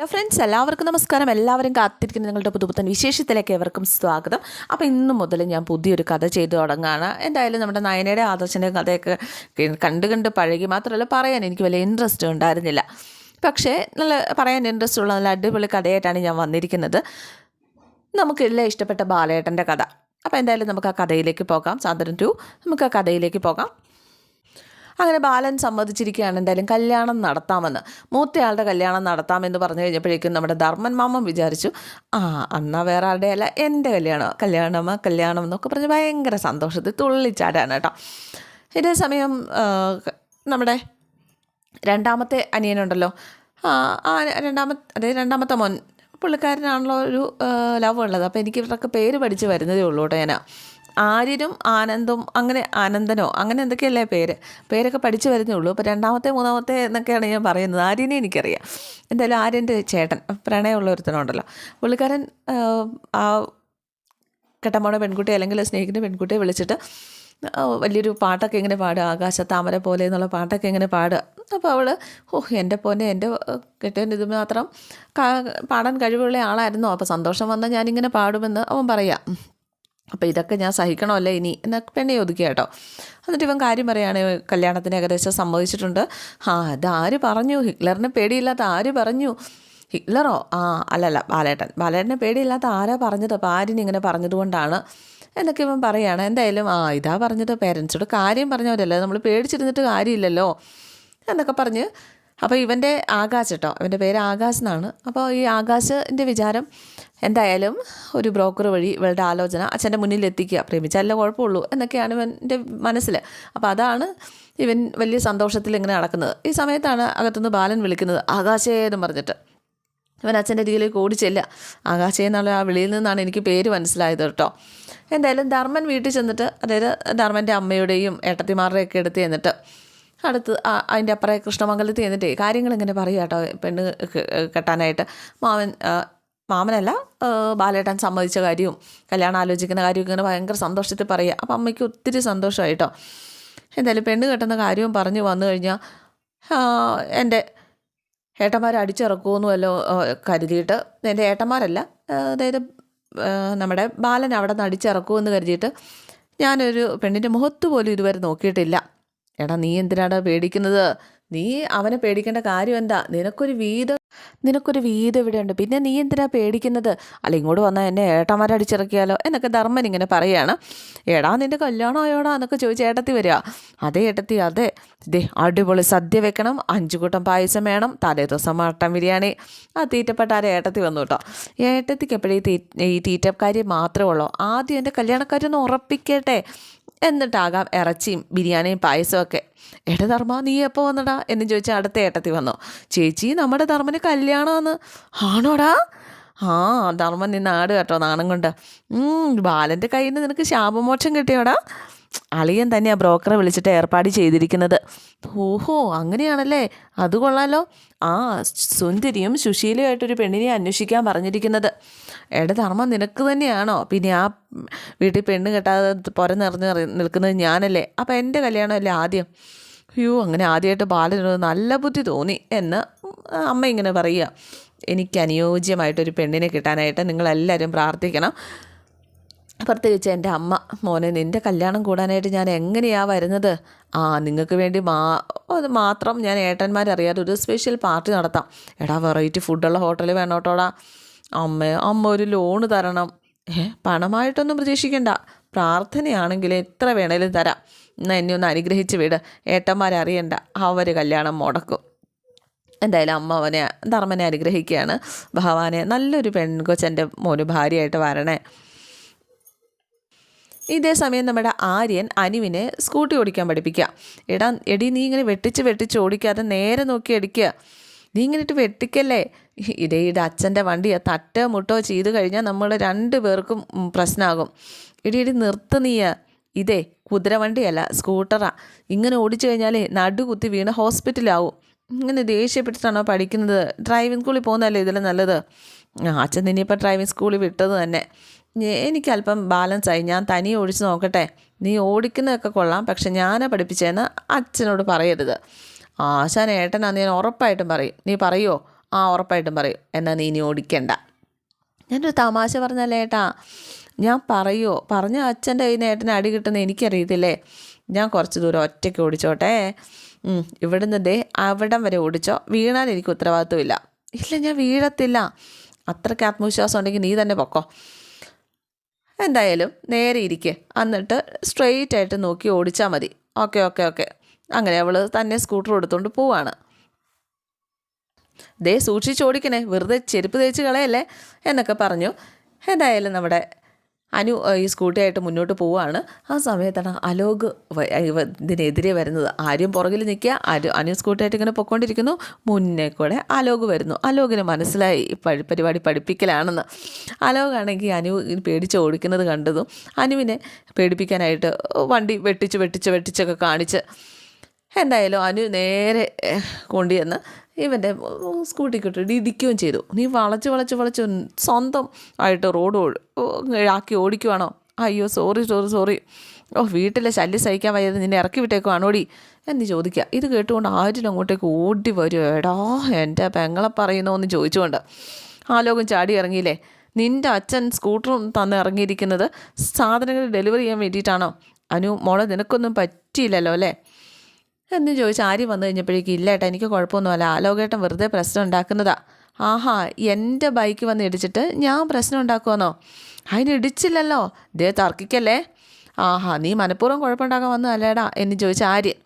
Hello friends, എല്ലാവർക്കും നമസ്കാരം. എല്ലാവരും കാത്തിരിക്കുന്ന നിങ്ങളുടെ പുതുപുത്തൻ വിശേഷത്തിലേക്ക് ഏവർക്കും സ്വാഗതം. അപ്പോൾ ഇന്നു മുതൽ ഞാൻ പുതിയൊരു കഥ ചെയ്തു തുടങ്ങുകയാണ്. എന്തായാലും നമ്മുടെ നയനയുടെ ആദർശൻ്റെ കഥയൊക്കെ കണ്ട് പഴകി. മാത്രമല്ല, പറയാൻ എനിക്ക് വലിയ ഇൻട്രസ്റ്റ് ഉണ്ടായിരുന്നില്ല. പക്ഷേ പറയാൻ ഇൻട്രസ്റ്റ് ഉള്ള നല്ല അടിപൊളി കഥയായിട്ടാണ് ഞാൻ വന്നിരിക്കുന്നത്. നമുക്കെല്ലാം ഇഷ്ടപ്പെട്ട ബാലേട്ടൻ്റെ കഥ. അപ്പോൾ എന്തായാലും നമുക്ക് ആ കഥയിലേക്ക് പോകാം. സാധനം 2 നമുക്ക് ആ കഥയിലേക്ക് പോകാം. അങ്ങനെ ബാലൻ സമ്മതിച്ചിരിക്കുകയാണ് എന്തായാലും കല്യാണം നടത്താമെന്ന്. മൂത്തയാളുടെ കല്യാണം നടത്താമെന്ന് പറഞ്ഞു കഴിഞ്ഞപ്പോഴേക്കും നമ്മുടെ ധർമ്മൻ മാമൻ വിചാരിച്ചു, എന്നാൽ വേറെ ആരുടെ അല്ല, എൻ്റെ കല്യാണം എന്നൊക്കെ പറഞ്ഞ് ഭയങ്കര സന്തോഷത്തിൽ തുള്ളിച്ചാടാണ് കേട്ടോ. ഇതേ സമയം നമ്മുടെ രണ്ടാമത്തെ അനിയനുണ്ടല്ലോ, രണ്ടാമത്തെ മോൻ, പുള്ളിക്കാരനാണല്ലോ ഒരു ലവ് ഉള്ളത്. അപ്പോൾ എനിക്ക് ഇവരൊക്കെ പേര് പഠിച്ച് വരുന്നതേ ഉള്ളൂ കേട്ടോ. ഞാൻ ആര്യനും ആനന്ദും ആനന്ദനോ അങ്ങനെ എന്തൊക്കെയല്ലേ പേരൊക്കെ പഠിച്ചു വരുന്നേ ഉള്ളൂ. അപ്പോൾ രണ്ടാമത്തെ മൂന്നാമത്തെ എന്നൊക്കെയാണ് ഞാൻ പറയുന്നത്. ആര്യനെ എനിക്കറിയാം. എന്തായാലും ആര്യൻ്റെ ചേട്ടൻ പ്രണയമുള്ള ഒരുത്തനുണ്ടല്ലോ, പുള്ളിക്കാരൻ ആ കെട്ടമ്മയുടെ പെൺകുട്ടി അല്ലെങ്കിൽ സ്നേഹിക്കുന്ന പെൺകുട്ടിയെ വിളിച്ചിട്ട് വലിയൊരു പാട്ടൊക്കെ ഇങ്ങനെ പാടുക, ആകാശത്താമര പോലെ എന്നുള്ള പാട്ടൊക്കെ ഇങ്ങനെ പാടുക. അപ്പോൾ അവൾ എൻ്റെ പൊന്നെ, എൻ്റെ കെട്ടിയൻ ഇത് മാത്രം പാടാൻ കഴിവുള്ള ആളായിരുന്നോ, അപ്പോൾ സന്തോഷം വന്നാൽ ഞാനിങ്ങനെ പാടുമെന്ന് അവൻ പറയാം. അപ്പോൾ ഇതൊക്കെ ഞാൻ സഹിക്കണമല്ലേ ഇനി എന്നൊക്കെ പെണ്ണെ ഒതുക്കുക കേട്ടോ. എന്നിട്ട് ഇവൻ കാര്യം പറയുകയാണ്, കല്യാണത്തിന് ഏകദേശം സമ്മതിച്ചിട്ടുണ്ട്. അതാര് പറഞ്ഞു, ഹിറ്റ്ലറിനെ പേടിയില്ലാത്ത ആര് പറഞ്ഞു? ഹിറ്റ്ലറോ? അല്ലല്ല, ബാലേട്ടനെ പേടിയില്ലാത്ത ആരാ പറഞ്ഞത്? അപ്പോൾ ആരിനിങ്ങനെ പറഞ്ഞതുകൊണ്ടാണ് എന്നൊക്കെ ഇവൻ പറയുകയാണ്. എന്തായാലും ഇതാ പറഞ്ഞത്, പേരൻസിനോട് കാര്യം പറഞ്ഞവരല്ലേ, നമ്മൾ പേടിച്ചിരുന്നിട്ട് കാര്യമില്ലല്ലോ എന്നൊക്കെ പറഞ്ഞ്. അപ്പോൾ ഇവൻ്റെ ആകാശ് കേട്ടോ, ഇവൻ്റെ പേര് ആകാശ് എന്നാണ്. അപ്പോൾ ഈ ആകാശിൻ്റെ വിചാരം എന്തായാലും ഒരു ബ്രോക്കർ വഴി ഇവളുടെ ആലോചന അച്ഛൻ്റെ മുന്നിൽ എത്തിക്കുക, പ്രേമിച്ചാലേ കുഴപ്പമുള്ളൂ എന്നൊക്കെയാണ് ഇവൻ്റെ മനസ്സിൽ. അപ്പോൾ അതാണ് ഇവൻ വലിയ സന്തോഷത്തിൽ ഇങ്ങനെ നടക്കുന്നത്. ഈ സമയത്താണ് അകത്തുനിന്ന് ബാലൻ വിളിക്കുന്നത്, ആകാശേ എന്ന് പറഞ്ഞിട്ട്. ഇവൻ അച്ഛൻ്റെ അരികിലേക്ക് ഓടിച്ചില്ല. ആകാശേ എന്നുള്ള ആ വിളിയിൽ നിന്നാണ് എനിക്ക് പേര് മനസ്സിലായത് കേട്ടോ. എന്തായാലും ധർമ്മൻ വീട്ടിൽ ചെന്നിട്ട്, അതായത് ധർമ്മൻ്റെ അമ്മയുടെയും ഏട്ടത്തിമാരുടെയൊക്കെ അടുത്ത് ചെന്നിട്ട് അതിൻ്റെ അപ്പുറം കൃഷ്ണമംഗലത്ത് ചെന്നിട്ടേ കാര്യങ്ങൾ ഇങ്ങനെ പറയുക കേട്ടോ. പെണ്ണ് കെട്ടാനായിട്ട് മാമനല്ല ബാലേട്ടൻ സമ്മതിച്ച കാര്യവും കല്യാണം ആലോചിക്കുന്ന കാര്യവും ഇങ്ങനെ ഭയങ്കര സന്തോഷത്തിൽ പറയുക. അപ്പം അമ്മയ്ക്ക് ഒത്തിരി സന്തോഷമായിട്ടോ. എന്തായാലും പെണ്ണ് കെട്ടുന്ന കാര്യവും പറഞ്ഞു വന്നു കഴിഞ്ഞാൽ എൻ്റെ ഏട്ടന്മാർ അടിച്ചിറക്കുമെന്നുമല്ലോ കരുതിയിട്ട്, എൻ്റെ ഏട്ടന്മാരല്ല, അതായത് നമ്മുടെ ബാലൻ അവിടെ നിന്ന് അടിച്ചിറക്കുമെന്ന് കരുതിയിട്ട് ഞാനൊരു പെണ്ണിൻ്റെ മുഖത്ത് പോലും ഇതുവരെ നോക്കിയിട്ടില്ല. എടാ, നീ എന്തിനാടാ പേടിക്കുന്നത്? നീ അവനെ പേടിക്കേണ്ട കാര്യം എന്താ? നിനക്കൊരു വീട് ഇവിടെയുണ്ട്, പിന്നെ നീ എന്തിനാ പേടിക്കുന്നത്? അല്ല, ഇങ്ങോട്ട് വന്നാൽ എന്നെ ഏട്ടന്മാരടിച്ചിറക്കിയാലോ എന്നൊക്കെ ധർമ്മൻ ഇങ്ങനെ പറയുകയാണ്. എടാ, നിൻ്റെ കല്യാണം ആയോടാ എന്നൊക്കെ ചോദിച്ച് ഏട്ടത്തി വരിക. അതേ ഏട്ടത്തി, അതെ, ഇതേ അടിപൊളി സദ്യ വെക്കണം, 5 കൂട്ടം പായസം വേണം, തലേ ദിവസം മട്ടൻ ബിരിയാണി. തീറ്റപ്പെട്ടാരെ ഏട്ടത്തി വന്നു കേട്ടോ. ഏട്ടത്തിക്ക് എപ്പോഴും ഈ തീറ്റക്കാര്യം മാത്രമേ ഉള്ളൂ. ആദ്യം എൻ്റെ കല്യാണക്കാരൊന്ന് ഉറപ്പിക്കട്ടെ, എന്നിട്ടാകാം ഇറച്ചിയും ബിരിയാണിയും പായസവും ഒക്കെ. ധർമ്മ, നീ എപ്പോൾ വന്നടാ എന്ന് ചോദിച്ചാൽ അടുത്ത ഏട്ടത്തി വന്നു. ചേച്ചി, നമ്മുടെ ധർമ്മന് കല്യാണമെന്ന്. ആണോടാ? ധർമ്മൻ നിന്ന് ആട് കേട്ടോ നാണം കൊണ്ട്. ബാലൻ്റെ കയ്യിൽ നിന്ന് നിനക്ക് ശാപമോക്ഷം കിട്ടിയോടാ? അളിയൻ തന്നെയാണ് ബ്രോക്കറെ വിളിച്ചിട്ട് ഏർപ്പാട് ചെയ്തിരിക്കുന്നത്. ഓഹോ, അങ്ങനെയാണല്ലേ, അത് കൊള്ളാലോ. സുന്ദരിയും സുശീലയായിട്ടൊരു പെണ്ണിനെ അന്വേഷിക്കാൻ പറഞ്ഞിരിക്കുന്നത്. ധർമ്മം, നിനക്ക് തന്നെയാണോ? പിന്നെ ആ വീട്ടിൽ പെണ്ണ് കെട്ടാതെ നിറഞ്ഞ് നിൽക്കുന്നത് ഞാനല്ലേ? അപ്പോൾ എൻ്റെ കല്യാണമല്ലേ ആദ്യം? അങ്ങനെ ആദ്യമായിട്ട് ബാലനൊരു നല്ല ബുദ്ധി തോന്നി എന്ന് അമ്മ ഇങ്ങനെ പറയുക. എനിക്ക് അനുയോജ്യമായിട്ടൊരു പെണ്ണിനെ കിട്ടാനായിട്ട് നിങ്ങളെല്ലാവരും പ്രാർത്ഥിക്കണം. പ്രത്യേകിച്ച് എൻ്റെ അമ്മ. മോനെ, നിൻ്റെ കല്യാണം കൂടാനായിട്ട് ഞാൻ എങ്ങനെയാണ് വരുന്നത്? നിങ്ങൾക്ക് വേണ്ടി അത് മാത്രം ഞാൻ ഏട്ടന്മാരറിയാതെ ഒരു സ്പെഷ്യൽ പാർട്ടി നടത്താം. വെറൈറ്റി ഫുഡുള്ള ഹോട്ടൽ വേണോട്ടോടാ. അമ്മ ഒരു ലോണ് തരണം. പണമായിട്ടൊന്നും പ്രതീക്ഷിക്കണ്ട, പ്രാർത്ഥനയാണെങ്കിൽ എത്ര വേണേലും തരാം. എന്നാൽ എന്നെ ഒന്ന് അനുഗ്രഹിച്ച് വിട്, ഏട്ടന്മാരറിയണ്ട, അവർ കല്യാണം മുടക്കും. എന്തായാലും അമ്മ ധർമ്മനെ അനുഗ്രഹിക്കുകയാണ്. ഭഗവാനെ, നല്ലൊരു പെൺകൊച്ചെൻ്റെ മോന് ഭാര്യയായിട്ട് വരണേ. ഇതേ സമയം നമ്മുടെ ആര്യൻ അനുവിനെ സ്കൂട്ടി ഓടിക്കാൻ പഠിപ്പിക്കുക. എടി, നീ ഇങ്ങനെ വെട്ടിച്ച് ഓടിക്കാതെ നേരെ നോക്കി അടിക്കുക. നീ ഇങ്ങനെ ഇട്ട് വെട്ടിക്കല്ലേ. ഇതേ അച്ഛൻ്റെ വണ്ടിയാണ്, തട്ടോ മുട്ടോ ചെയ്ത് കഴിഞ്ഞാൽ നമ്മൾ 2 പേർക്കും പ്രശ്നമാകും. ഇടി നിർത്ത് നീ. ഇതേ കുതിരവണ്ടിയല്ല, സ്കൂട്ടറാ. ഇങ്ങനെ ഓടിച്ചു കഴിഞ്ഞാലേ നടുകുത്തി വീണ് ഹോസ്പിറ്റലാവും. ഇങ്ങനെ ദേഷ്യപ്പെട്ടിട്ടാണോ പഠിക്കുന്നത്? ഡ്രൈവിംഗ് സ്കൂളിൽ പോകുന്നതല്ലേ ഇതിൽ നല്ലത്. അച്ഛൻ നിന്നിപ്പോൾ ഡ്രൈവിംഗ് സ്കൂളിൽ വിട്ടത് തന്നെ. എനിക്കല്പം ബാലൻസായി, ഞാൻ തനിയെ ഓടിച്ച് നോക്കട്ടെ. നീ ഓടിക്കുന്നതൊക്കെ കൊള്ളാം, പക്ഷെ ഞാനാ പഠിപ്പിച്ചതെന്ന് അച്ഛനോട് പറയരുത്. ആശാൻ ഏട്ടനാന്ന് ഞാൻ ഉറപ്പായിട്ടും പറയും. നീ പറയുമോ? ആ ഉറപ്പായിട്ടും പറയും. എന്നാൽ നീ ഇനി ഓടിക്കണ്ട. ഞാനൊരു തമാശ പറഞ്ഞല്ലേ ഏട്ടാ, ഞാൻ പറയുമോ? പറഞ്ഞ അച്ഛൻ്റെ കയ്യിൽ നിന്ന് ഏട്ടന് അടി കിട്ടുന്ന എനിക്കറിയത്തില്ലേ. ഞാൻ കുറച്ച് ദൂരം ഒറ്റയ്ക്ക് ഓടിച്ചോട്ടെ, ഇവിടുന്ന് ദേ അവിടം വരെ ഓടിച്ചോ, വീണാൽ എനിക്ക് ഉത്തരവാദിത്വമില്ല. ഇല്ല, ഞാൻ വീഴത്തില്ല. അത്രയ്ക്ക് ആത്മവിശ്വാസം ഉണ്ടെങ്കിൽ നീ തന്നെ പൊക്കോ. എന്തായാലും നേരെ ഇരിക്കുക, എന്നിട്ട് സ്ട്രെയിറ്റ് ആയിട്ട് നോക്കി ഓടിച്ചാൽ മതി. Okay okay okay. അങ്ങനെ അവൾ തന്നെ സ്കൂട്ടർ എടുത്തുകൊണ്ട് പോവാണ്. ദേ സൂക്ഷിച്ച് ഓടിക്കണേ, വെറുതെ ചെരുപ്പ് തേച്ച് കളയല്ലേ എന്നൊക്കെ പറഞ്ഞു. എന്തായാലും നമ്മുടെ അനു ഈ സ്കൂട്ടിയായിട്ട് മുന്നോട്ട് പോവുകയാണ്. ആ സമയത്താണ് അലോക് ഇതിനെതിരെ വരുന്നത്. ആര്യം പുറകിൽ നിൽക്കുക, അനു സ്കൂട്ടിയായിട്ട് ഇങ്ങനെ പൊയ്ക്കൊണ്ടിരിക്കുന്നു. മുന്നേ കൂടെ അലോക് വരുന്നു. അലോകിന് മനസ്സിലായി പരിപാടി പഠിപ്പിക്കലാണെന്ന്. അലോകാണെങ്കിൽ അനു പേടിച്ച് ഓടിക്കുന്നത് കണ്ടതും അനുവിനെ പേടിപ്പിക്കാനായിട്ട് വണ്ടി വെട്ടിച്ചൊക്കെ കാണിച്ച് എന്തായാലും അനു നേരെ കൊണ്ടുവന്ന് ഇവൻ്റെ സ്കൂട്ടിക്കിട്ട് ഇടിക്കുകയും ചെയ്തു. നീ വളച്ച് സ്വന്തം ആയിട്ട് റോഡ് ആക്കി ഓടിക്കുവാണോ? അയ്യോ സോറി. വീട്ടിലെ ശല്യം സഹിക്കാൻ വയ്യാതെ നിന്നെ ഇറക്കി വിട്ടേക്കുവാണോടി എന്ന് ചോദിക്കുക. ഇത് കേട്ടുകൊണ്ട് ആരും അങ്ങോട്ടേക്ക് ഓടി വരും. എടാ എൻ്റെ പെങ്ങളെ പറയുന്നോ എന്ന് ചോദിച്ചുകൊണ്ട്. ആലോകം ചാടി ഇറങ്ങിയില്ലേ? നിൻ്റെ അച്ഛൻ സ്കൂട്ടറും തന്ന് ഇറങ്ങിയിരിക്കുന്നത് സാധനങ്ങൾ ഡെലിവറി ചെയ്യാൻ വേണ്ടിയിട്ടാണോ? അനു മോളെ നിനക്കൊന്നും പറ്റിയില്ലല്ലോ അല്ലേ എന്ന് ചോദിച്ച് ആര്യം വന്നു കഴിഞ്ഞപ്പോഴേക്കും ഇല്ല ഏട്ടാ, എനിക്ക് കുഴപ്പമൊന്നുമല്ല, ആലോകേട്ടൻ വെറുതെ പ്രശ്നം ഉണ്ടാക്കുന്നതാ. ആഹാ, എൻ്റെ ബൈക്ക് വന്ന് ഇടിച്ചിട്ട് ഞാൻ പ്രശ്നം ഉണ്ടാക്കുമെന്നോ? അതിന് ഇടിച്ചില്ലല്ലോ, ദേ തർക്കിക്കല്ലേ. ആഹാ, നീ മനഃപൂർവ്വം കുഴപ്പമുണ്ടാക്കാൻ വന്നതല്ലേടാ എന്ന് ചോദിച്ച ആര്യൻ.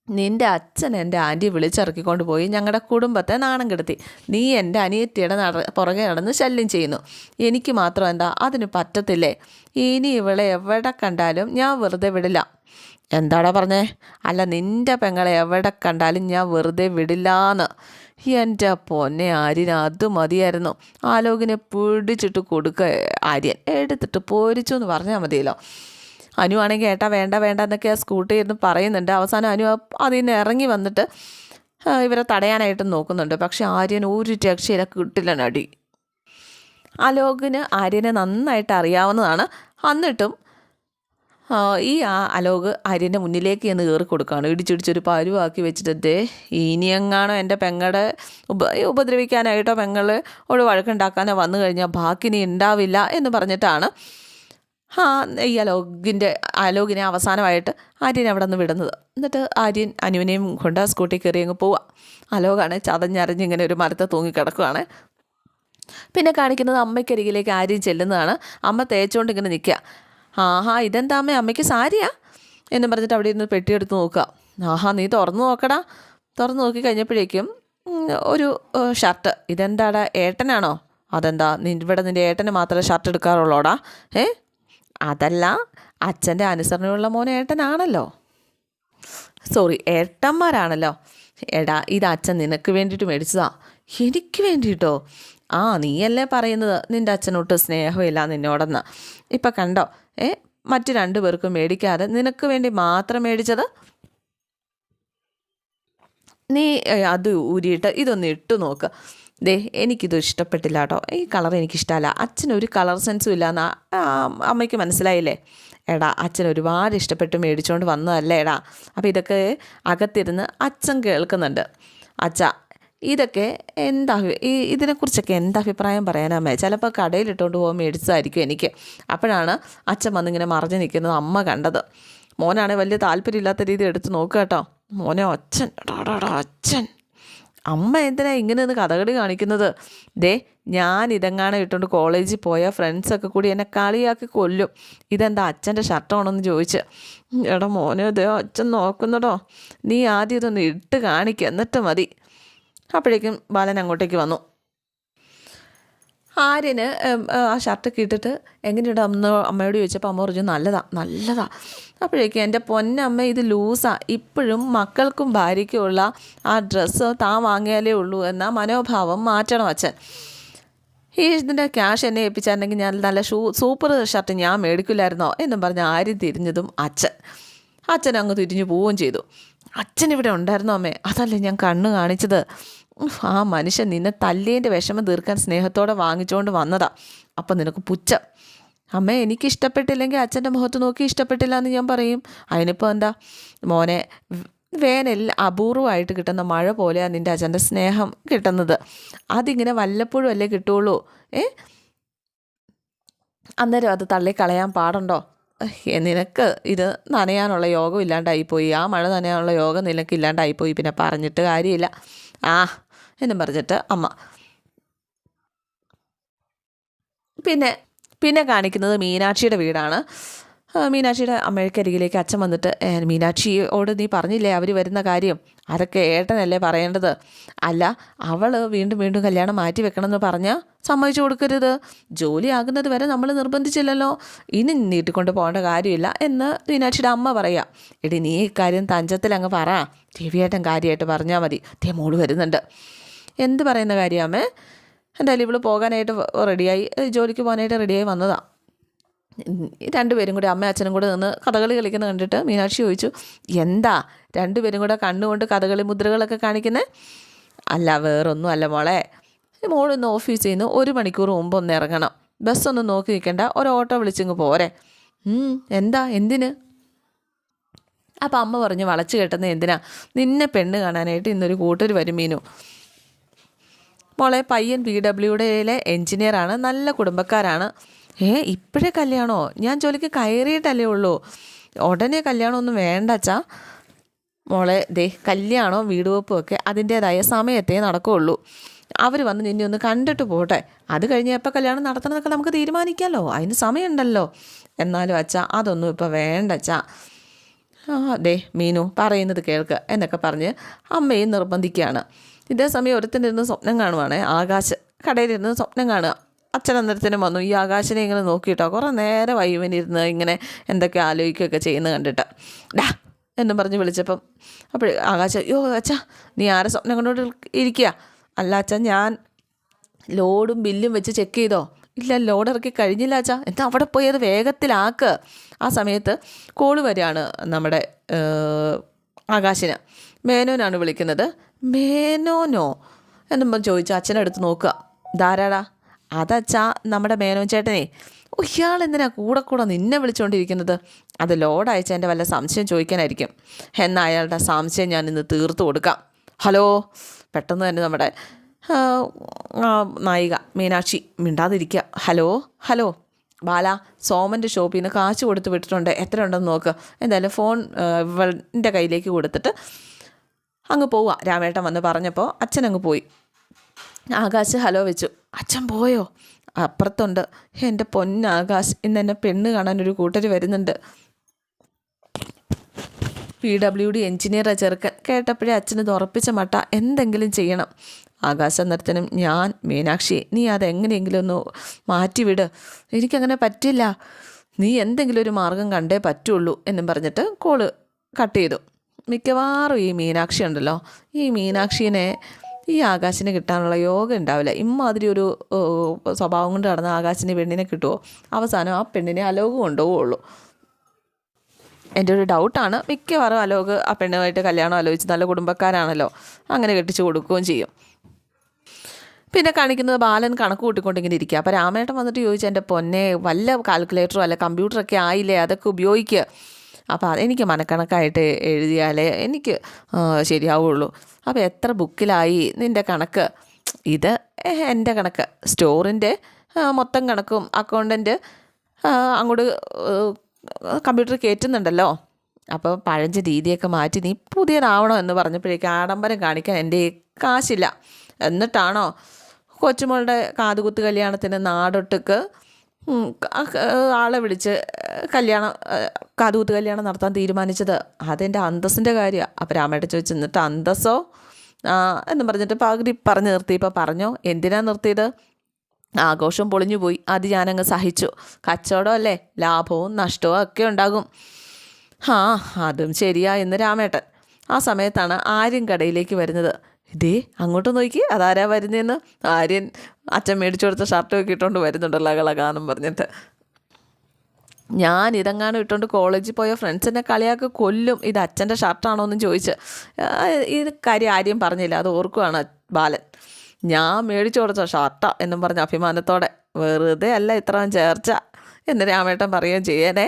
നിൻ്റെ അച്ഛൻ എൻ്റെ ആൻറ്റിയെ വിളിച്ചിറക്കിക്കൊണ്ട് പോയി ഞങ്ങളുടെ കുടുംബത്തെ നാണം കെടുത്തി. നീ എൻ്റെ അനിയത്തിയുടെ പുറകെ നടന്ന് ശല്യം ചെയ്യുന്നു. എനിക്ക് മാത്രം എന്താ അതിന് പറ്റത്തില്ലേ? ഇനി ഇവളെ എവിടെ കണ്ടാലും ഞാൻ വെറുതെ വിടില്ല. എന്താടാ പറഞ്ഞേ? അല്ല, നിൻ്റെ പെങ്ങളെ എവിടെ കണ്ടാലും ഞാൻ വെറുതെ വിടില്ലാന്ന്. എൻ്റെ പൊന്നെ ആര്യൻ, അത് മതിയായിരുന്നു. ആലോകിനെ പിടിച്ചിട്ട് കൊടുക്കുക ആര്യൻ, എടുത്തിട്ട് പോരിച്ചു എന്ന് പറഞ്ഞാൽ മതിയല്ലോ. അനു ആണെങ്കിൽ ഏട്ടാ വേണ്ട എന്നൊക്കെ ആ സ്കൂട്ടി ഇരുന്ന് പറയുന്നുണ്ട്. അവസാനം അനു അതിൽ നിന്ന് ഇറങ്ങി വന്നിട്ട് ഇവരെ തടയാനായിട്ട് നോക്കുന്നുണ്ട്. പക്ഷെ ആര്യൻ ഒരു രക്ഷയില, കിട്ടില്ല നടി. അലോകിന് ആര്യനെ നന്നായിട്ട് അറിയാവുന്നതാണ്. എന്നിട്ടും ഈ അലോക് ആര്യൻ്റെ മുന്നിലേക്ക് എന്ന് കയറി കൊടുക്കുകയാണ്. ഇടിച്ചിടിച്ചൊരു പരുവാക്കി വെച്ചിട്ട് ഇനിയെങ്ങാണോ എൻ്റെ പെങ്ങളെ ഉപദ്രവിക്കാനായിട്ടോ പെങ്ങളോട് വഴക്കുണ്ടാക്കാനോ വന്നു കഴിഞ്ഞാൽ ബാക്കി നീ ഉണ്ടാവില്ല എന്ന് പറഞ്ഞിട്ടാണ് ഈ അലോകിനെ അവസാനമായിട്ട് ആര്യൻ അവിടെ നിന്ന് വിടുന്നത്. എന്നിട്ട് ആര്യൻ അനുവിനെയും കൊണ്ട് ആ സ്കൂട്ടി കയറി അങ്ങ് പോവുക. അലോകാണ് ചതഞ്ഞറിഞ്ഞിങ്ങനെ ഒരു മരത്തെ തൂങ്ങിക്കിടക്കുകയാണ്. പിന്നെ കാണിക്കുന്നത് അമ്മയ്ക്കരികിലേക്ക് ആര്യൻ ചെല്ലുന്നതാണ്. അമ്മ തേച്ചുകൊണ്ട് ഇങ്ങനെ നിൽക്കുക. ആഹാ, ഇതെന്താ അമ്മ, അമ്മയ്ക്ക് സാരിയാ എന്ന് പറഞ്ഞിട്ട് അവിടെ ഇരുന്ന് പെട്ടിയെടുത്ത് നോക്കുക. ആഹാ, നീ തുറന്നു നോക്കടാ. തുറന്നു നോക്കി കഴിഞ്ഞപ്പോഴേക്കും ഒരു ഷർട്ട്. ഇതെന്താടാ, ഏട്ടനാണോ? അതെന്താ ഇവിടെ നിൻ്റെ ഏട്ടന് മാത്രമേ ഷർട്ട് എടുക്കാറുള്ളൂടാ? അതല്ല, അച്ഛൻ്റെ അനുസരണയുള്ള മോനെ ഏട്ടനാണല്ലോ. സോറി, ഏട്ടന്മാരാണല്ലോ. എടാ, ഇത് അച്ഛൻ നിനക്ക് വേണ്ടിയിട്ട് മേടിച്ചതാ. എനിക്ക് വേണ്ടിയിട്ടോ? നീയല്ലേ പറയുന്നത് നിൻ്റെ അച്ഛനൊട്ട് സ്നേഹമില്ല നിന്നോടെന്ന്. ഇപ്പം കണ്ടോ, മറ്റു 2 പേർക്കും മേടിക്കാതെ നിനക്ക് വേണ്ടി മാത്രം മേടിച്ചത്. നീ അത് ഊരിയിട്ട് ഇതൊന്ന് ഇട്ടു നോക്ക്. ദേ എനിക്കിത് ഇഷ്ടപ്പെട്ടില്ല കേട്ടോ, ഈ കളർ എനിക്കിഷ്ടമല്ല. അച്ഛനൊരു കളർ സെൻസും ഇല്ലയെന്ന് അമ്മയ്ക്ക് മനസ്സിലായില്ലേ? എടാ, അച്ഛൻ ഒരുപാട് ഇഷ്ടപ്പെട്ട് മേടിച്ചുകൊണ്ട് വന്നതല്ലേ എടാ. അപ്പോൾ ഇതൊക്കെ അകത്തിരുന്ന് അച്ഛൻ കേൾക്കുന്നുണ്ട്. അച്ഛാ, ഇതൊക്കെ ഇതിനെക്കുറിച്ചൊക്കെ എന്തഭിപ്രായം പറയാനാമേ? ചിലപ്പോൾ കടയിലിട്ടുകൊണ്ട് പോകാൻ മേടിച്ചതായിരിക്കും എനിക്ക്. അപ്പോഴാണ് അച്ഛൻ വന്നിങ്ങനെ മറഞ്ഞു നിൽക്കുന്നത് അമ്മ കണ്ടത്. മോനാണ് വലിയ താല്പര്യമില്ലാത്ത രീതി എടുത്ത് നോക്കുക കേട്ടോ. മോനെ അച്ഛൻ, അമ്മ എന്തിനാ ഇങ്ങനെ ഒന്ന് കഥകളി കാണിക്കുന്നത്? ഞാൻ ഇതെങ്ങാനും ഇട്ടുകൊണ്ട് കോളേജിൽ പോയാൽ ഫ്രണ്ട്സൊക്കെ കൂടി എന്നെ കളിയാക്കി കൊല്ലും. ഇതെന്താ അച്ഛൻ്റെ ഷർട്ടാണെന്ന് ചോദിച്ച്. എടാ മോനെ, അച്ഛൻ നോക്കുന്നടോ, നീ ആദ്യം ഇതൊന്ന് ഇട്ട് കാണിക്കുക, എന്നിട്ട് മതി. അപ്പോഴേക്കും ബാലൻ അങ്ങോട്ടേക്ക് വന്നു. ആര്യന് ആ ഷർട്ടൊക്കെ ഇട്ടിട്ട് എങ്ങനെയുണ്ട് അമ്മയോട് ചോദിച്ചപ്പോൾ അമ്മ പറഞ്ഞു നല്ലതാ. അപ്പോഴേക്കും എൻ്റെ പൊന്നമ്മ, ഇത് ലൂസാ. ഇപ്പോഴും മക്കൾക്കും ഭാര്യയ്ക്കുമുള്ള ആ ഡ്രസ്സ് താൻ വാങ്ങിയാലേ ഉള്ളൂ എന്ന മനോഭാവം മാറ്റണം അച്ഛൻ. ഇതിൻ്റെ ക്യാഷ് എന്നെ ഏൽപ്പിച്ചിട്ടുണ്ടെങ്കിൽ ഞാൻ നല്ല സൂപ്പർ ഷർട്ട് ഞാൻ മേടിക്കില്ലായിരുന്നോ എന്നും പറഞ്ഞ് ആര്യം തിരിഞ്ഞതും അച്ഛൻ അങ്ങ് തിരിഞ്ഞു പോവുകയും ചെയ്തു. അച്ഛനിവിടെ ഉണ്ടായിരുന്നോ അമ്മേ? അതല്ലേ ഞാൻ കണ്ണ് കാണിച്ചത്. ആ മനുഷ്യൻ നിന്നെ തല്ലിയതിൻ്റെ വിഷമം തീർക്കാൻ സ്നേഹത്തോടെ വാങ്ങിച്ചുകൊണ്ട് വന്നതാ. അപ്പം നിനക്ക് പുച്ഛം. അമ്മേ, എനിക്ക് ഇഷ്ടപ്പെട്ടില്ലെങ്കിൽ അച്ഛൻ്റെ മുഖത്ത് നോക്കി ഇഷ്ടപ്പെട്ടില്ല എന്ന് ഞാൻ പറയും. അതിനിപ്പോൾ എന്താ മോനെ, വേനലിൽ അപൂർവമായിട്ട് കിട്ടുന്ന മഴ പോലെയാണ് നിൻ്റെ അച്ഛൻ്റെ സ്നേഹം കിട്ടുന്നത്. അതിങ്ങനെ വല്ലപ്പോഴും അല്ലേ കിട്ടുള്ളൂ. ഏ അന്നേരം അത് തള്ളിക്കളയാൻ പാടുണ്ടോ? നിനക്ക് ഇത് നനയാനുള്ള യോഗം ഇല്ലാണ്ടായിപ്പോയി, ആ മഴ നനയാനുള്ള യോഗം നിനക്ക് ഇല്ലാണ്ടായിപ്പോയി, പിന്നെ പറഞ്ഞിട്ട് കാര്യമില്ല ആ എന്നും പറഞ്ഞിട്ട് അമ്മ. പിന്നെ പിന്നെ കാണിക്കുന്നത് മീനാക്ഷിയുടെ വീടാണ്. മീനാക്ഷിയുടെ അമ്മയ്ക്കരികിലേക്ക് അച്ഛൻ വന്നിട്ട്, മീനാക്ഷിയോട് നീ പറഞ്ഞില്ലേ അവർ വരുന്ന കാര്യം? അതൊക്കെ ഏട്ടനല്ലേ പറയേണ്ടത്. അല്ല, അവൾ വീണ്ടും വീണ്ടും കല്യാണം മാറ്റി വെക്കണമെന്ന് പറഞ്ഞാൽ സമ്മതിച്ചു കൊടുക്കരുത്. ജോലിയാകുന്നത് വരെ നമ്മൾ നിർബന്ധിച്ചില്ലല്ലോ, ഇനി നീട്ടിക്കൊണ്ട് പോകേണ്ട കാര്യമില്ല എന്ന് മീനാക്ഷിയുടെ അമ്മ പറയാം. എടി നീ ഇക്കാര്യം തഞ്ചത്തിൽ അങ്ങ് പറ, രവിയേട്ടൻ കാര്യമായിട്ട് പറഞ്ഞാൽ മതി. മോള് വരുന്നുണ്ട്. എന്ത് പറയുന്ന കാര്യമാമേ? എന്തായാലും ഇവള് പോകാനായിട്ട് റെഡിയായി, ജോലിക്ക് പോകാനായിട്ട് റെഡിയായി വന്നതാണ്. രണ്ടുപേരും കൂടി അമ്മയും അച്ഛനും കൂടെ നിന്ന് കഥകളി കളിക്കുന്നത് കണ്ടിട്ട് മീനാക്ഷി ചോദിച്ചു, എന്താ രണ്ടുപേരും കൂടെ കണ്ണുകൊണ്ട് കഥകളി മുദ്രകളൊക്കെ കാണിക്കുന്നത്? അല്ല, വേറൊന്നും അല്ല മോളെ, മോളിന്ന് ഓഫീസിൽ നിന്ന് 1 മണിക്കൂർ മുമ്പ് ഒന്ന് ഇറങ്ങണം. ബസ്സൊന്നും നോക്കി നിൽക്കണ്ട, ഒരു ഓട്ടോ വിളിച്ചിങ്ങ് പോരെ. എന്താ, എന്തിന്? അപ്പം അമ്മ പറഞ്ഞു, വളച്ചു കെട്ടുന്നത് എന്തിനാ? നിന്നെ പെണ്ണ് കാണാനായിട്ട് ഇന്നൊരു കൂട്ടർ വരും മീനു. മോളെ, പയ്യൻ PWDയിലെ എൻജിനീയറാണ്, നല്ല കുടുംബക്കാരാണ്. ഇപ്പോഴേ കല്യാണമോ? ഞാൻ ജോലിക്ക് കയറിയിട്ടല്ലേ ഉള്ളൂ, ഉടനെ കല്യാണമൊന്നും വേണ്ട അച്ഛാ. മോളെ കല്യാണവും വീട് വെപ്പും ഒക്കെ അതിൻ്റേതായ സമയത്തേ നടക്കുകയുള്ളൂ. അവർ വന്ന് നിന്നെ ഒന്ന് കണ്ടിട്ട് പോട്ടെ, അത് കഴിഞ്ഞ് എപ്പോൾ കല്യാണം നടത്തണമെന്നൊക്കെ നമുക്ക് തീരുമാനിക്കാമല്ലോ, അതിന് സമയമുണ്ടല്ലോ. എന്നാലും അച്ഛാ അതൊന്നും ഇപ്പോൾ വേണ്ട അച്ഛാ. മീനു പറയുന്നത് കേൾക്ക് എന്നൊക്കെ പറഞ്ഞ് അമ്മയും നിർബന്ധിക്കുകയാണ്. ഇതേ സമയം ഒരുത്തനിരുന്ന് സ്വപ്നം കാണുവാണ്. ആകാശ് കടയിലിരുന്ന് സ്വപ്നം കാണുക. അച്ഛൻ അന്നേരത്തിനും വന്നു. ഈ ആകാശിനെ ഇങ്ങനെ നോക്കിയിട്ടോ കുറേ നേരം വൈവനിരുന്ന് ഇങ്ങനെ എന്തൊക്കെ ആലോചിക്കുകയൊക്കെ ചെയ്യുന്നത് കണ്ടിട്ട് ഡാ എന്നും പറഞ്ഞ് വിളിച്ചപ്പം അപ്പോൾ ആകാശ്, അയ്യോ അച്ഛാ നീ ആരെ സ്വപ്നം കണ്ടോണ്ട് ഇരിക്കുക? അല്ല അച്ഛാ, ഞാൻ ലോഡും ബില്ലും വെച്ച് ചെക്ക് ചെയ്തോ? ഇല്ല, ലോഡ് ഇറക്കി കഴിഞ്ഞില്ല അച്ഛാ. എന്താ അവിടെ പോയി അത് വേഗത്തിലാക്ക്. ആ സമയത്ത് കോള് വരികയാണ് നമ്മുടെ ആകാശിന്. മേനോനാണ് വിളിക്കുന്നത്. മേനോനോ എന്നും ചോദിച്ചാൽ അച്ഛനെടുത്ത് നോക്കുക. ധാരാടാ? അതച്ഛാ നമ്മുടെ മേനോൻ ചേട്ടനെ. ഇയാൾ എന്തിനാ കൂടെ നിന്നെ വിളിച്ചുകൊണ്ടിരിക്കുന്നത്? അത് ലോഡ് അയച്ചതിൻ്റെ വല്ല സംശയം ചോദിക്കാനായിരിക്കും. എന്നാൽ അയാളുടെ സംശയം ഞാൻ ഇന്ന് തീർത്തു കൊടുക്കാം. ഹലോ. പെട്ടെന്ന് തന്നെ നമ്മുടെ നായിക മീനാക്ഷി മിണ്ടാതിരിക്കുക. ഹലോ ബാല, സോമൻ്റെ ഷോപ്പിൽ നിന്ന് കാശ് കൊടുത്ത് വിട്ടിട്ടുണ്ട്, എത്ര ഉണ്ടെന്ന് നോക്ക്. എന്തായാലും ഫോൺ ഇവളുടെ കയ്യിലേക്ക് കൊടുത്തിട്ട് അങ്ങ് പോവുക. രാമേട്ടൻ വന്ന് പറഞ്ഞപ്പോൾ അച്ഛനങ്ങ് പോയി. ആകാശ് ഹലോ വെച്ചു. അച്ഛൻ പോയോ? അപ്പുറത്തുണ്ട്. എൻ്റെ പൊന്നാകാശ്, ഇന്ന് എന്നെ പെണ്ണ് കാണാനൊരു കൂട്ടർ വരുന്നുണ്ട്. PWD എൻജിനീയറാ ചെറുക്കൻ. കേട്ടപ്പോഴേ അച്ഛന് ഇത് ഉറപ്പിച്ച മട്ട, എന്തെങ്കിലും ചെയ്യണം. ആകാശ നിർത്തനും ഞാൻ, മീനാക്ഷി നീ അതെങ്ങനെയെങ്കിലും ഒന്ന് മാറ്റിവിട്, എനിക്കങ്ങനെ പറ്റില്ല, നീ എന്തെങ്കിലും ഒരു മാർഗം കണ്ടേ പറ്റുള്ളൂ എന്നും പറഞ്ഞിട്ട് കോള് കട്ട് ചെയ്തു. മിക്കവാറും ഈ മീനാക്ഷി ഉണ്ടല്ലോ, ഈ മീനാക്ഷിനെ ഈ ആകാശിന് കിട്ടാനുള്ള യോഗം ഉണ്ടാവില്ല. ഇമ്മാതിരി ഒരു സ്വഭാവം കൊണ്ട് നടന്ന ആകാശിന് പെണ്ണിനെ കിട്ടുമോ? അവസാനം ആ പെണ്ണിനെ അലോക് കൊണ്ടുപോവുള്ളൂ. എൻ്റെ ഒരു ഡൗട്ടാണ്. മിക്കവാറും അലോക് ആ പെണ്ണുമായിട്ട് കല്യാണം ആലോചിച്ച്, നല്ല കുടുംബക്കാരാണല്ലോ, അങ്ങനെ കെട്ടിച്ച് കൊടുക്കുകയും ചെയ്യും. പിന്നെ കാണിക്കുന്നത് ബാലൻ കണക്ക് കൂട്ടിക്കൊണ്ടിങ്ങനെ ഇരിക്കുക. അപ്പോൾ രാമേട്ടൻ വന്നിട്ട് ചോദിച്ചു, എൻ്റെ പൊന്നെ വല്ല കാൽക്കുലേറ്ററോ അല്ല കമ്പ്യൂട്ടറൊക്കെ ആയില്ലേ, അതൊക്കെ ഉപയോഗിക്കുക. അപ്പോൾ അതെനിക്ക് മനക്കണക്കായിട്ട് എഴുതിയാലേ എനിക്ക് ശരിയാവുള്ളൂ. അപ്പോൾ എത്ര ബുക്കിലായി നിൻ്റെ കണക്ക്? ഇത് എൻ്റെ കണക്ക്, സ്റ്റോറിൻ്റെ മൊത്തം കണക്കും അക്കൗണ്ടൻറ്റ് അങ്ങോട്ട് കമ്പ്യൂട്ടർ കയറ്റുന്നുണ്ടല്ലോ. അപ്പോൾ പഴഞ്ച രീതിയൊക്കെ മാറ്റി നീ പുതിയതാവണോ എന്ന് പറഞ്ഞപ്പോഴേക്ക് ആഡംബരം കാണിക്കാൻ എൻ്റെ കാശില്ല. എന്നിട്ടാണോ കൊച്ചുമോളുടെ കാതുകുത്ത് കല്യാണത്തിന് നാടൊട്ടുക്ക് ആളെ വിളിച്ച് കാതുകുത്ത് കല്യാണം നടത്താൻ തീരുമാനിച്ചത്? അതെൻ്റെ അന്തസ്സിൻ്റെ കാര്യമാണ്. അപ്പോൾ രാമേട്ടൻ ചോദിച്ചു, എന്നിട്ട് അന്തസ്സോ എന്നും പറഞ്ഞിട്ട് പകുതി പറഞ്ഞ് നിർത്തി. ഇപ്പോൾ പറഞ്ഞോ എന്തിനാ നിർത്തിയത്? ആഘോഷം പൊളിഞ്ഞു പോയി, അത് ഞാനങ്ങ് സഹിച്ചു. കച്ചവടം അല്ലേ, ലാഭവും നഷ്ടവും ഒക്കെ ഉണ്ടാകും. അതും ശരിയാ എന്ന് രാമേട്ടൻ. ആ സമയത്താണ് ആര്യൻ കടയിലേക്ക് വരുന്നത്. ഇതേ അങ്ങോട്ട് നോക്കി, അതാരാ വരുന്നതെന്ന്. ആര്യൻ അച്ഛൻ മേടിച്ചു കൊടുത്ത ഷർട്ടൊക്കെ ഇട്ടുകൊണ്ട് വരുന്നുണ്ടല്ലോ കളകാന്നും പറഞ്ഞിട്ട്. ഞാൻ ഇതെങ്ങാനും ഇട്ടുകൊണ്ട് കോളേജിൽ പോയ ഫ്രണ്ട്സിനെ കളിയാക്കി കൊല്ലും, ഇത് അച്ഛൻ്റെ ഷർട്ടാണോ എന്നും ചോദിച്ച്. ഇത് കാര്യം ആര്യം പറഞ്ഞില്ല, അത് ഓർക്കുവാണ് ബാലൻ. ഞാൻ മേടിച്ചു കൊടുത്ത ഷർട്ടാ എന്നും പറഞ്ഞ അഭിമാനത്തോടെ. വെറുതെ അല്ല ഇത്രയും ചേർച്ച എന്ന് രാമേട്ടൻ പറയുകയും ചെയ്യണേ.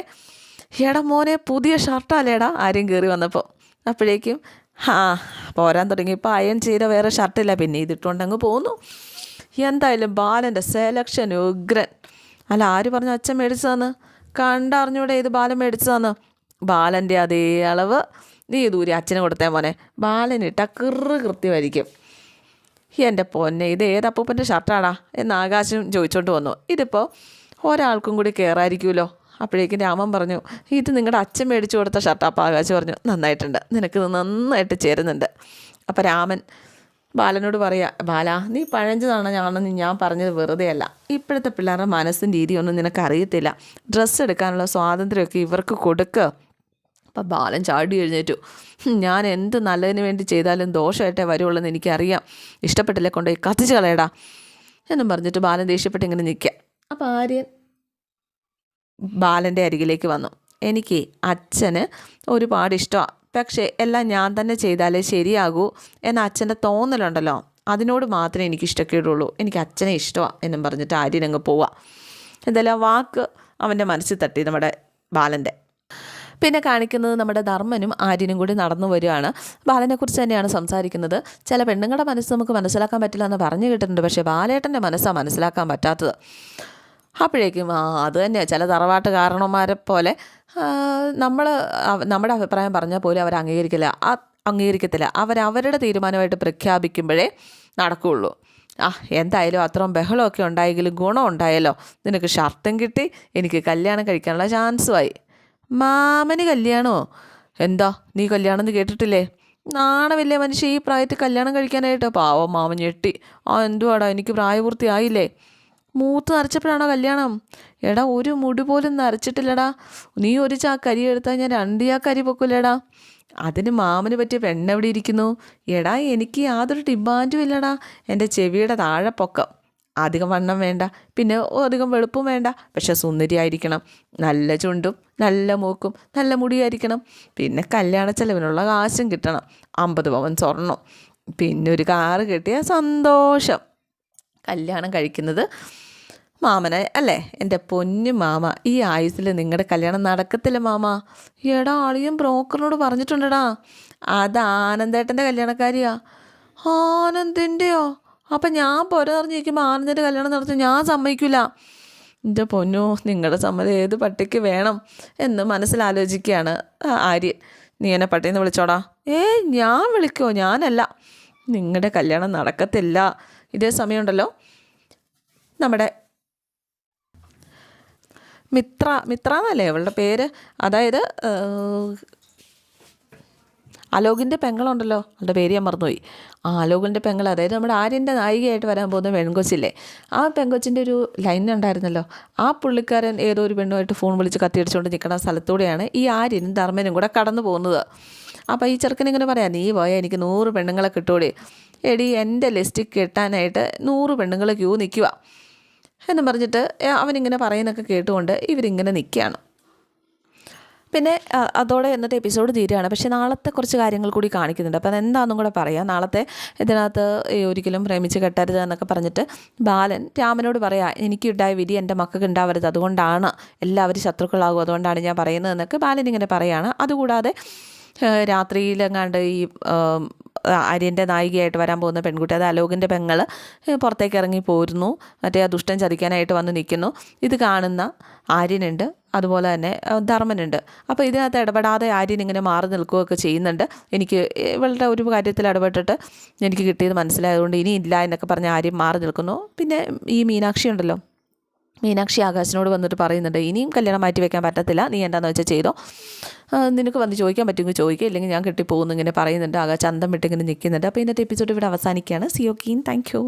എടാ മോനെ, പുതിയ ഷർട്ടല്ലേടാ? ആര്യം കയറി വന്നപ്പോൾ അപ്പോഴേക്കും പോരാൻ തുടങ്ങി. ഇപ്പോൾ അയൺ ചെയ്ത വേറെ ഷർട്ടില്ല, പിന്നെ ഇതിട്ടുകൊണ്ടങ്ങ് പോന്നു. എന്തായാലും ബാലൻ്റെ സെലക്ഷൻ ഉഗ്രൻ. അല്ല, ആര് പറഞ്ഞു അച്ഛൻ മേടിച്ചതെന്ന്? കണ്ടറിഞ്ഞൂടെ ഇത് ബാലൻ മേടിച്ചതെന്ന്? ബാലൻ്റെ അതേ അളവ് നീ ദൂരെ അച്ഛന് കൊടുത്തേ മോനെ. ബാലനിട്ട കൃത്യമായിരിക്കും. എൻ്റെ പൊന്നെ, ഇത് ഏതപ്പൂപ്പൻ്റെ ഷർട്ടാടാ എന്ന് ആകാശം ചോദിച്ചോണ്ട് വന്നു. ഇതിപ്പോൾ ഒരാൾക്കും കൂടി കയറായിരിക്കുമല്ലോ. അപ്പോഴേക്കും രാമൻ പറഞ്ഞു, ഇത് നിങ്ങളുടെ അച്ഛൻ മേടിച്ചു കൊടുത്ത ഷർട്ടാ. അപ്പോൾ ആകാശം പറഞ്ഞു, നന്നായിട്ടുണ്ട്, നിനക്ക് നന്നായിട്ട് ചേരുന്നുണ്ട്. അപ്പോൾ രാമൻ ബാലനോട് പറയുക, ബാല നീ പഴഞ്ചതാണെന്ന് ഞാൻ പറഞ്ഞത് വെറുതെ അല്ല. ഇപ്പോഴത്തെ പിള്ളേരുടെ മനസ്സിൻ്റെ രീതിയൊന്നും നിനക്കറിയത്തില്ല. ഡ്രസ്സ് എടുക്കാനുള്ള സ്വാതന്ത്ര്യമൊക്കെ ഇവർക്ക് കൊടുക്കുക. അപ്പം ബാലൻ ചാടി എഴുന്നേറ്റു. ഞാൻ എന്ത് നല്ലതിന് വേണ്ടി ചെയ്താലും ദോഷമായിട്ടേ വരുള്ളൂ എന്ന് എനിക്കറിയാം. ഇഷ്ടപ്പെട്ടില്ലേ കൊണ്ടുപോയി കത്തിച്ച് കളയടാ എന്നും പറഞ്ഞിട്ട് ബാലൻ ദേഷ്യപ്പെട്ട് ഇങ്ങനെ നിൽക്കുക. അപ്പോൾ ആര്യൻ ബാലൻ്റെ അരികിലേക്ക് വന്നു. എനിക്ക് അച്ഛന് ഒരുപാട് ഇഷ്ടമാണ്, പക്ഷേ എല്ലാം ഞാൻ തന്നെ ചെയ്താലേ ശരിയാകൂ എന്ന അച്ഛൻ്റെ തോന്നലുണ്ടല്ലോ, അതിനോട് മാത്രമേ എനിക്ക് ഇഷ്ടക്കേടുള്ളൂ. എനിക്ക് അച്ഛനെ ഇഷ്ടമാണ് എന്നും പറഞ്ഞിട്ട് ആര്യൻ അങ്ങ് പോവാം. എന്തായാലും ആ വാക്ക് അവൻ്റെ മനസ്സിൽ തട്ടി നമ്മുടെ ബാലൻ്റെ. പിന്നെ കാണിക്കുന്നത് നമ്മുടെ ധർമ്മനും ആര്യനും കൂടി നടന്നു വരികയാണ്. ബാലനെക്കുറിച്ച് തന്നെയാണ് സംസാരിക്കുന്നത്. ചില പെണ്ണുങ്ങളുടെ മനസ്സ് നമുക്ക് മനസ്സിലാക്കാൻ പറ്റില്ല എന്ന് പറഞ്ഞു കേട്ടിട്ടുണ്ട്, പക്ഷേ ബാലേട്ടൻ്റെ മനസ്സാണ് മനസ്സിലാക്കാൻ പറ്റാത്തത്. അപ്പോഴേക്കും അത് തന്നെയാണ് ചില തറവാട്ട് കാരണന്മാരെ പോലെ നമ്മുടെ അഭിപ്രായം പറഞ്ഞാൽ പോലും അവർ അംഗീകരിക്കത്തില്ല. അവരവരുടെ തീരുമാനമായിട്ട് പ്രഖ്യാപിക്കുമ്പോഴേ നടക്കുകയുള്ളൂ. എന്തായാലും അത്രയും ബഹളമൊക്കെ ഉണ്ടായെങ്കിലും ഗുണം ഉണ്ടായല്ലോ. നിനക്ക് ഷർട്ടും കിട്ടി, എനിക്ക് കല്യാണം കഴിക്കാനുള്ള ചാൻസുമായി. മാമന് കല്യാണമോ? എന്താ നീ കല്യാണം എന്ന് കേട്ടിട്ടില്ലേ? നാണമില്ലേ മനുഷ്യ ഈ പ്രായത്തിൽ കല്യാണം കഴിക്കാനായിട്ട്? പാവം മാമൻ ഞെട്ടി. എന്തുവാടാ, എനിക്ക് പ്രായപൂർത്തിയായില്ലേ? മൂത്ത് നരച്ചപ്പോഴാണോ കല്യാണം? എടാ, ഒരു മുടി പോലും നരച്ചിട്ടില്ലടാ. നീ ഒരു ചാക്ക് അരി എടുത്താൽ ഞാൻ 2 ചാക്ക് അരി പൊക്കില്ലടാ. അതിന് മാമന് പറ്റിയ പെണ്ണെവിടെ ഇരിക്കുന്നു? എടാ, എനിക്ക് യാതൊരു ഡിമാൻഡും ഇല്ലടാ. എൻ്റെ ചെവിയുടെ താഴെ പൊക്കം, അധികം വണ്ണം വേണ്ട, പിന്നെ അധികം വെളുപ്പും വേണ്ട, പക്ഷെ സുന്ദരിയായിരിക്കണം. നല്ല ചുണ്ടും നല്ല മൂക്കും നല്ല മുടിയായിരിക്കണം. പിന്നെ കല്യാണ ചെലവിനുള്ള കാശും കിട്ടണം. 50 പവൻ സ്വർണം, പിന്നെ ഒരു കാറ് കിട്ടിയ സന്തോഷം. കല്യാണം കഴിക്കുന്നത് മാമനെ അല്ലേ? എൻ്റെ പൊന്നു മാമ, ഈ ആയുസ്സിൽ നിങ്ങളുടെ കല്യാണം നടക്കത്തില്ല മാമ. എടാ, ആളിയും ബ്രോക്കറിനോട് പറഞ്ഞിട്ടുണ്ടടാ. അത് ആനന്ദേട്ടൻ്റെ കല്യാണക്കാരിയാ. ആനന്ദിൻ്റെയോ? അപ്പം ഞാൻ പുറത്തിറങ്ങിയിരിക്കുമ്പോൾ ആനന്ദിൻ്റെ കല്യാണം നടത്തി ഞാൻ സമ്മതിക്കില്ല. എൻ്റെ പൊന്നു, നിങ്ങളുടെ സമ്മതം ഏത് പട്ടിക്ക് വേണം എന്ന് മനസ്സിലാലോചിക്കുകയാണ് ആര്യൻ. നീ എന്നെ പട്ടിയെന്ന് വിളിച്ചോടാ. ഞാൻ വിളിക്കുമോ? ഞാനല്ല. നിങ്ങളുടെ കല്യാണം നടക്കത്തില്ല. ഇതേ സമയമുണ്ടല്ലോ നമ്മുടെ മിത്ര എന്നല്ലേ അവളുടെ പേര്, അതായത് അലോകിൻ്റെ പെങ്ങളുണ്ടല്ലോ, അവളുടെ പേര് ഞാൻ മറന്നുപോയി. അലോകിൻ്റെ പെങ്ങൾ, അതായത് നമ്മുടെ ആര്യൻ്റെ നായികയായിട്ട് വരാൻ പോകുന്ന പെൺകൊച്ചില്ലേ, ആ പെൺകൊച്ചിൻ്റെ ഒരു ലൈൻ ഉണ്ടായിരുന്നല്ലോ. ആ പുള്ളിക്കാരൻ ഏതോ ഒരു പെണ്ണുമായിട്ട് ഫോൺ വിളിച്ച് കത്തിയടിച്ചുകൊണ്ട് നിൽക്കുന്ന സ്ഥലത്തൂടെയാണ് ഈ ആര്യനും ധർമ്മനും കൂടെ കടന്നു പോകുന്നത്. അപ്പോൾ ഈ ചെറുക്കനിങ്ങനെ പറയാം, നീ പോയാൽ എനിക്ക് 100 പെണ്ണുങ്ങളെ കിട്ടൂടെ. എടി, എൻ്റെ ലിസ്റ്റിൽ കിട്ടാനായിട്ട് 100 പെണ്ണുങ്ങൾ ക്യൂ നിൽക്കുക എന്ന് പറഞ്ഞിട്ട് അവനിങ്ങനെ പറയുന്നൊക്കെ കേട്ടുകൊണ്ട് ഇവരിങ്ങനെ നിൽക്കുകയാണ്. പിന്നെ അതോടെ ഇന്നത്തെ എപ്പിസോഡ് തീരുകയാണ്. പക്ഷേ നാളത്തെ കുറച്ച് കാര്യങ്ങൾ കൂടി കാണിക്കുന്നുണ്ട്. അപ്പോൾ അതെന്താണെന്നും കൂടെ പറയാം. നാളത്തെ ഇതിനകത്ത് ഒരിക്കലും പ്രേമിച്ച് കെട്ടരുത് എന്നൊക്കെ പറഞ്ഞിട്ട് ബാലൻ രാമനോട് പറയാം, എനിക്കുണ്ടായ വിധി എൻ്റെ മക്കൾക്ക് ഉണ്ടാവരുത്, അതുകൊണ്ടാണ് എല്ലാവരും ശത്രുക്കളാകും, അതുകൊണ്ടാണ് ഞാൻ പറയുന്നതെന്നൊക്കെ ബാലൻ ഇങ്ങനെ പറയുകയാണ്. അതുകൂടാതെ രാത്രിയിലെങ്ങാണ്ട് ഈ ആര്യൻ്റെ നായികയായിട്ട് വരാൻ പോകുന്ന പെൺകുട്ടി, അത് അലോകിൻ്റെ പെങ്ങൾ പുറത്തേക്ക് ഇറങ്ങി പോരുന്നു. മറ്റേ ആ ദുഷ്ടൻ ചതിക്കാനായിട്ട് വന്ന് നിൽക്കുന്നു. ഇത് കാണുന്ന ആര്യനുണ്ട്, അതുപോലെ തന്നെ ധർമ്മനുണ്ട്. അപ്പോൾ ഇതിനകത്ത് ഇടപെടാതെ ആര്യൻ ഇങ്ങനെ മാറി നിൽക്കുകയൊക്കെ ചെയ്യുന്നുണ്ട്. എനിക്ക് ഇവളുടെ ഒരു കാര്യത്തിൽ ഇടപെട്ടിട്ട് എനിക്ക് കിട്ടിയത് മനസ്സിലായതുകൊണ്ട് ഇനിയില്ല എന്നൊക്കെ പറഞ്ഞ് ആര്യൻ മാറി നിൽക്കുന്നു. പിന്നെ ഈ മീനാക്ഷി ഉണ്ടല്ലോ, മീനാക്ഷി ആകാശിനോട് വന്നിട്ട് പറയുന്നുണ്ട്, ഇനിയും കല്യാണം മാറ്റി വെക്കാൻ പറ്റത്തില്ല, നീ എന്താണെന്ന് വെച്ചാൽ ചെയ്തോ, നിനക്ക് വന്ന് ചോദിക്കാൻ പറ്റുമെങ്കിൽ ചോദിക്കുക, ഇല്ലെങ്കിൽ ഞാൻ കെട്ടിപ്പോകുന്നു ഇങ്ങനെ പറയുന്നുണ്ട്. ആകാശ് അന്തം വിട്ടിങ്ങനെ നിൽക്കുന്നുണ്ട്. അപ്പോൾ ഇന്നത്തെ എപ്പിസോഡ് ഇവിടെ അവസാനിക്കുകയാണ്. See you keen, thank U.